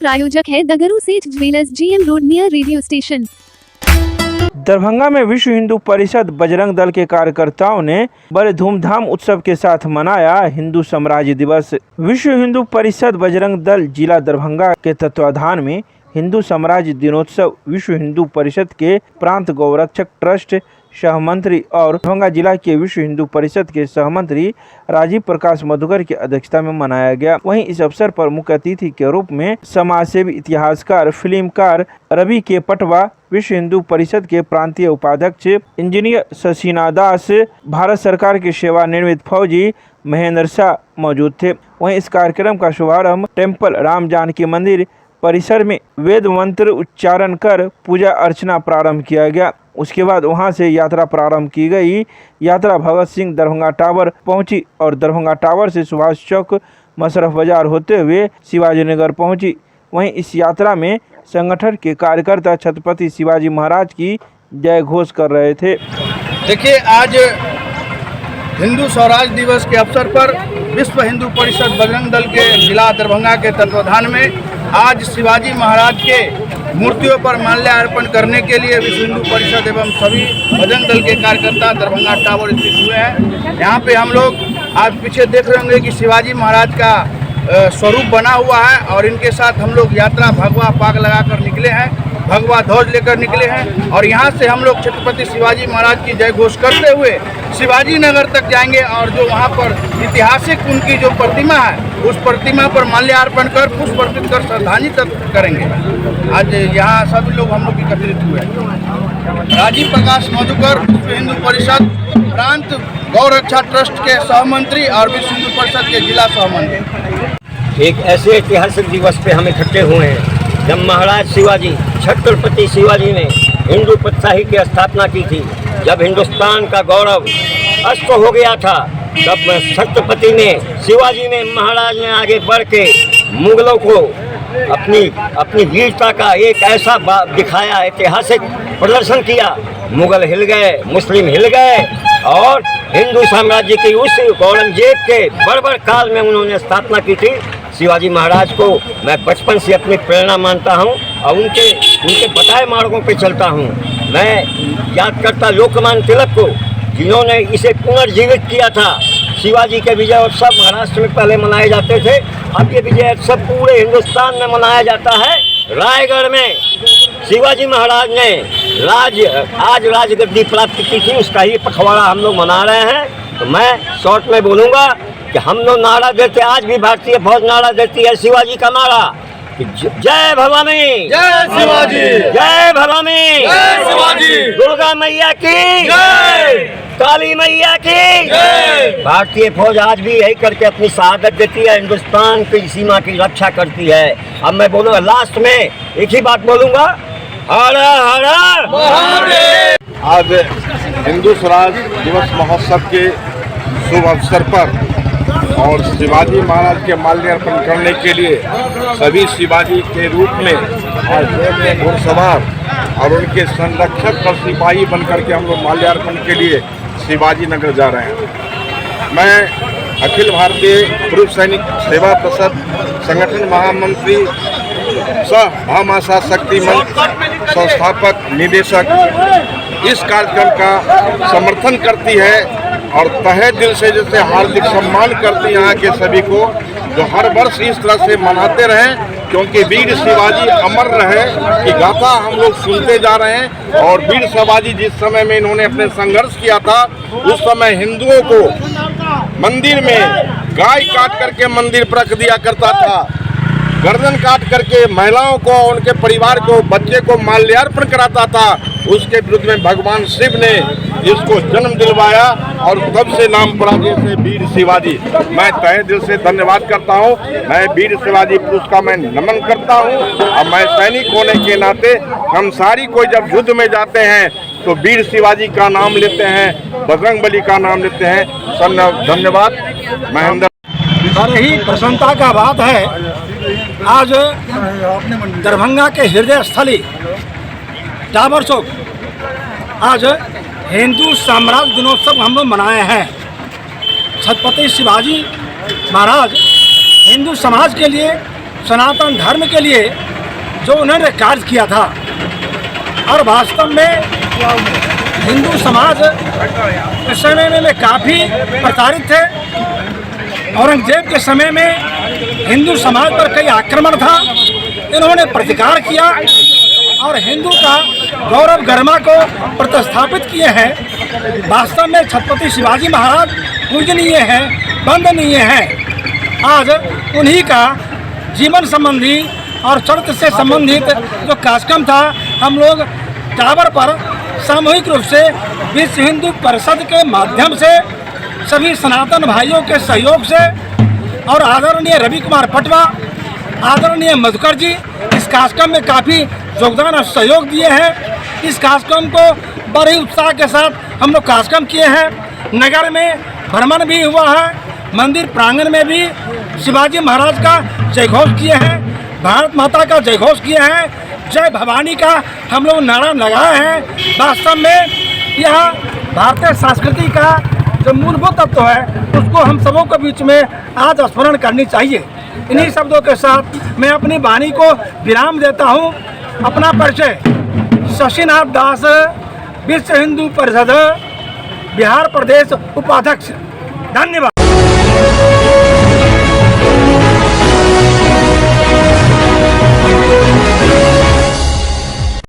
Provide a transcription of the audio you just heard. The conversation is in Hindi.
प्रायोजक है दगरू सेठ jewellers, GM road near radio station. Darbhanga में विश्व हिंदू परिषद बजरंग दल के कार्यकर्ताओं ने बड़े धूमधाम उत्सव के साथ मनाया हिंदू साम्राज्य दिवस। विश्व हिंदू परिषद बजरंग दल जिला दरभंगा के तत्वाधान में हिंदू साम्राज्य दिनोत्सव विश्व हिंदू परिषद के प्रांत गौरक्षक ट्रस्ट सहमंत्री और दरभंगा जिला के विश्व हिंदू परिषद के सहमंत्री राजीव प्रकाश मधुकर की अध्यक्षता में मनाया गया। वहीं इस अवसर पर मुख्य अतिथि के रूप में समाजसेवी, इतिहासकार, फिल्मकार रवि के पटवा, विश्व हिंदू परिषद के प्रांतीय उपाध्यक्ष इंजीनियर शशिना दास, भारत सरकार के सेवानिवृत्त फौजी महेंद्र शाह मौजूद थे। वहीं इस कार्यक्रम का शुभारंभ टेम्पल राम जानकी मंदिर परिसर में वेद मंत्र उच्चारण कर पूजा अर्चना प्रारंभ किया गया। उसके बाद वहां से यात्रा प्रारंभ की गई। यात्रा भगत सिंह दरभंगा टावर पहुंची और दरभंगा टावर से सुभाष चौक मशरफ बाजार होते हुए शिवाजी नगर पहुंची। वहीं इस यात्रा में संगठन के कार्यकर्ता छत्रपति शिवाजी महाराज की जय घोष कर रहे थे। देखिए, आज हिंदू स्वराज दिवस के अवसर पर विश्व हिंदू परिषद बजरंग दल के जिला दरभंगा के तत्वाधान में आज शिवाजी महाराज के मूर्तियों पर माल्यार्पण करने के लिए विश्व हिंदू परिषद एवं सभी बजरंग दल के कार्यकर्ता दरभंगा टावर स्थित हुए हैं। यहाँ पे हम लोग आज पीछे देख रहे होंगे कि शिवाजी महाराज का स्वरूप बना हुआ है और इनके साथ हम लोग यात्रा भगवा पाग लगाकर निकले हैं, भगवा ध्वज लेकर निकले हैं और यहाँ से हम लोग छत्रपति शिवाजी महाराज की जय घोष करते हुए शिवाजी नगर तक जाएंगे और जो वहाँ पर ऐतिहासिक उनकी जो प्रतिमा है उस प्रतिमा पर माल्यार्पण कर पुष्प अर्पित कर श्रद्धांजलि करेंगे। आज यहाँ सभी लोग हम लोग एकत्रित हुए हैं। राजीव प्रकाश मधुकर विश्व हिंदू परिषद प्रांत गौरक्षा ट्रस्ट के सहमंत्री और विश्व हिंदू परिषद के जिला सहमंत्री। एक ऐसे ऐतिहासिक दिवस पे हम इकट्ठे हुए हैं जब महाराज शिवाजी, छत्रपति शिवाजी ने हिंदू प्रतिशाही की स्थापना की थी। जब हिंदुस्तान का गौरव अस्त हो गया था तब छत्रपति ने, शिवाजी ने, महाराज ने आगे बढ़ के मुगलों को अपनी वीरता का एक ऐसा दिखाया, ऐतिहासिक प्रदर्शन किया। मुगल हिल गए, मुस्लिम हिल गए और हिंदू साम्राज्य की उस औरंगजेब के बर्बर काल में उन्होंने स्थापना की थी। शिवाजी महाराज को मैं बचपन से अपनी प्रेरणा मानता हूं और उनके बताए मार्गों पे चलता हूं। मैं याद करता लोकमान्य तिलक को, जिन्होंने इसे पुनर्जीवित किया था। शिवाजी के विजय उत्सव महाराष्ट्र में पहले मनाए जाते थे, अब ये विजय उत्सव पूरे हिंदुस्तान में मनाया जाता है। रायगढ़ में शिवाजी महाराज ने आज राजगद्दी प्राप्त की थी, उसका ही पखवाड़ा हम लोग मना रहे हैं। तो मैं शॉर्ट में बोलूँगा कि हम लोग नारा देते, आज भी भारतीय फौज नारा देती है शिवाजी का नारा, जय भवानी, जय शिवाजी, जय भवानी, जय शिवाजी, दुर्गा मैया की जय, काली मैया की जय। भारतीय फौज आज भी यही करके अपनी शहादत देती है, हिंदुस्तान की सीमा की रक्षा करती है। अब मैं बोलूँगा, लास्ट में एक ही बात बोलूँगा, हर हर महादेव। आज हिंदू स्वराज दिवस महोत्सव के शुभ अवसर पर और शिवाजी महाराज के माल्यार्पण करने के लिए सभी शिवाजी के रूप में आज घुड़सवार और उनके संरक्षक और सिपाही बनकर के हम लोग माल्यार्पण के लिए शिवाजी नगर जा रहे हैं। मैं अखिल भारतीय पूर्व सैनिक सेवा परिषद संगठन महामंत्री सह भामाशाह शक्ति मंच संस्थापक निदेशक इस कार्यक्रम का समर्थन करती है और तहे दिल से जैसे हार्दिक सम्मान करते हैं यहाँ के सभी को, जो हर वर्ष इस तरह से मनाते रहें, क्योंकि वीर शिवाजी अमर रहे की गाथा हम लोग सुनते जा रहे हैं। और वीर शिवाजी जिस समय में इन्होंने अपने संघर्ष किया था, उस समय हिंदुओं को मंदिर में गाय काट करके मंदिर पर रख दिया करता था, गर्दन काट करके महिलाओं को, उनके परिवार को, बच्चे को माल्यार्पण कराता था। उसके विरुद्ध में भगवान शिव ने इसको जन्म दिलवाया और तब से नाम पड़ा जैसे वीर शिवाजी। मैं तहे दिल से धन्यवाद करता हूं। मैं वीर शिवाजी पुरुष का मैं नमन करता हूं और मैं सैनिक होने के नाते हम सारी कोई जब युद्ध में जाते हैं तो वीर शिवाजी का नाम लेते हैं, बजरंगबली का नाम लेते हैं। धन्यवाद। महेंद्र। बड़ी ही प्रसन्नता का बात है, आज दरभंगा के हृदय स्थली टावर चौक आज हिंदू साम्राज्य दिनोत्सव हम लोग मनाए हैं। छत्रपति शिवाजी महाराज हिंदू समाज के लिए सनातन धर्म के लिए जो उन्होंने कार्य किया था, और वास्तव में हिंदू समाज उस समय में काफ़ी प्रताड़ित थे। औरंगजेब के समय में हिंदू समाज पर कई आक्रमण था, इन्होंने प्रतिकार किया और हिंदू का गौरव गरिमा को प्रतिस्थापित किए हैं। वास्तव में छत्रपति शिवाजी महाराज पूजनीय हैं, वंदनीय हैं। आज उन्हीं का जीवन संबंधी और चरित्र से संबंधित जो कार्यक्रम था, हम लोग टावर पर सामूहिक रूप से विश्व हिंदू परिषद के माध्यम से सभी सनातन भाइयों के सहयोग से और आदरणीय रवि कुमार पटवा, आदरणीय मधुकर जी इस कार्यक्रम में काफ़ी योगदान और सहयोग दिए हैं। इस कार्यक्रम को बड़े उत्साह के साथ हम लोग कार्यक्रम किए हैं। नगर में भ्रमण भी हुआ है, मंदिर प्रांगण में भी शिवाजी महाराज का जयघोष किए हैं, भारत माता का जयघोष किए हैं, जय भवानी का हम लोग नारा लगाए हैं। वास्तव में यह भारतीय संस्कृति का जो मूलभूत तत्व है उसको हम सबों के बीच में आज स्मरण करनी चाहिए। इन्हीं शब्दों के साथ मैं अपनी वाणी को विराम देता हूँ। अपना परिचय शशिनाथ दास, विश्व हिंदू परिषद बिहार प्रदेश उपाध्यक्ष। धन्यवाद।